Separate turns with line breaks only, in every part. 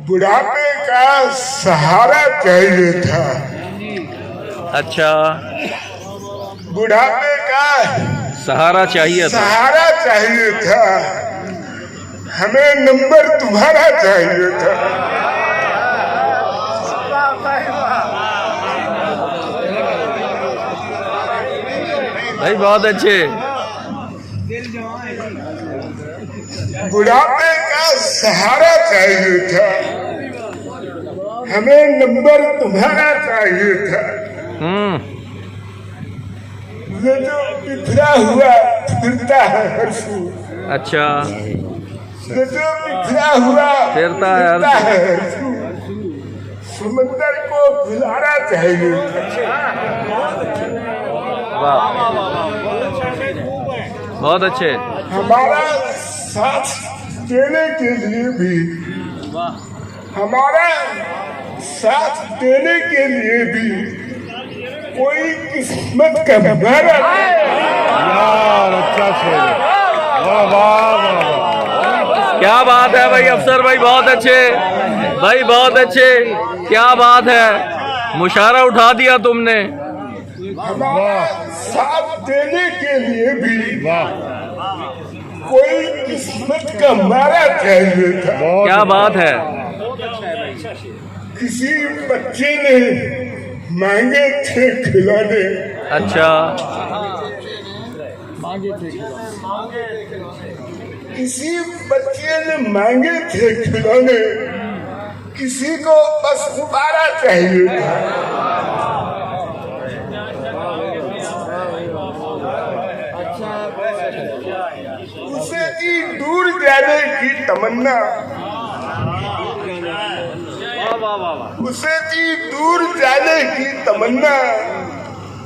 बुढ़ापे का सहारा चाहिए था।
अच्छा,
बुढ़ापे का
सहारा चाहिए था।
सहारा चाहिए था। हमें नंबर तुम्हारा चाहिए था।
भाई बहुत अच्छे।
बुढ़ापे का सहारा चाहिए था। हमें नंबर तुम्हारा चाहिए था। ये जो बिखरा हुआ फिरता है हर्षू।
अच्छा,
ये जो बिखरा हुआ
फिरता है
हर्षू। समंदर को बुलाना चाहिए था।
वाह, बहुत अच्छे।
हमारा साथ देने के लिए भी, हमारा साथ देने के लिए भी कोई किस्मत का भरा।
अच्छा शेर, वाह वाह वाह।
क्या बात है भाई अफसर भाई, बहुत अच्छे भाई, बहुत अच्छे। क्या बात है, मुशारा उठा दिया तुमने।
हमारा साथ देने के लिए भी
वाह,
कोई किस्मत का मारा चाहिए था।
क्या बात है।
किसी बच्चे ने मांगे थे खिलौने।
अच्छा,
किसी बच्चे ने मांगे थे खिलौने। किसी को बस गुब्बारा चाहिए था। उसे की दूर जाने की तमन्ना, उसे की दूर जाने की तमन्ना,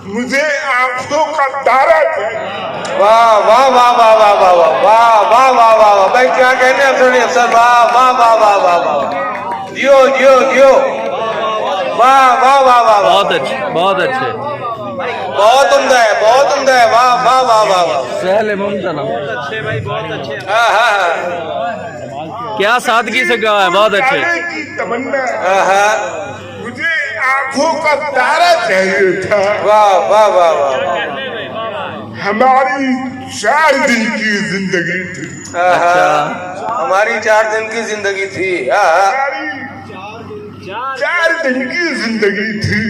मुझे आंखों का तारा चाहिए।
वाह वाह वाह वाह वाह वाह वाह वाह वाह वाह वाह। भाई क्या कहने अफसर, वाह वाह वाह वाह वाह वाह। जियो जियो जियो, वाह वाह वाह वाह।
बहुत अच्छे, बहुत अच्छे,
बहुत उम्दा है, बहुत उम्दा है। वाह वाह वाह वाह वाह।
सहले मुमतनम।
हाँ हाँ हाँ।
क्या सादगी से कहा है, बहुत अच्छे।
जाने की तमन्ना,
हाँ हाँ।
मुझे आंखों का तारा चाहिए था।
वाह वाह वाह वाह।
हमारी 4 दिन की जिंदगी थी।
अच्छा, हमारी 4 दिन की जिंदगी थी।
हमारी 4 दिन की जिंदगी थी।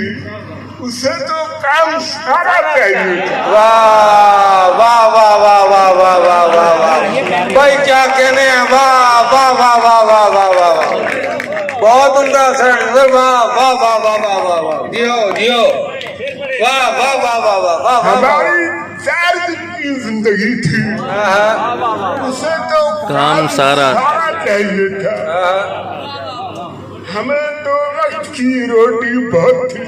उसे तो काम सारा चाहिए था।
वाह वाह वाह वाह वाह वाह वाह वाह वाह। भाई क्या कहने हैं, वाह वाह वाह वाह वाह वाह वाह वाह। बहुत उम्दा सर, वाह वाह वाह वाह वाह वाह वाह। जियो जियो, वाह वाह वाह वाह वाह वाह।
हमारी 4 दिन की जिंदगी थी। उसे तो
काम सारा
चाहिए था। हमें तो वक्त की रोटी बहुत थी।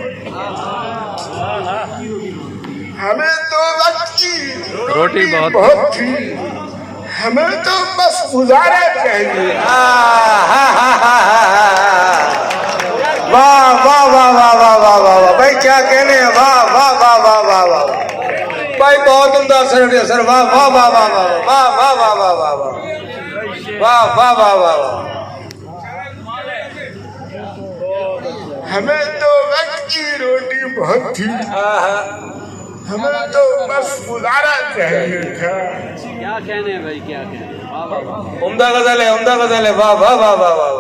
हमें तो वक्त की
रोटी
बहुत थी। हमें तो बस गुजारा चाहिए।
वाह वाह वाह वाह वाह वाह वाह वाह। भाई क्या कहने हैं, वाह वाह वाह वाह वाह वाह। भाई बहुत उम्दा सर, वाह वाह वाह वाह वाह वाह वाह वाह वाह वाह वाह वाह वाह वाह वाह।
हमें तो वक्त की रोटी बहुत थी। हमें तो बस गुजारा चाहिए था।
क्या कहने भाई, क्या कहने।
उम्दा गजल है, उम्दा गजल है। वाह वाह वाह वाह वाह।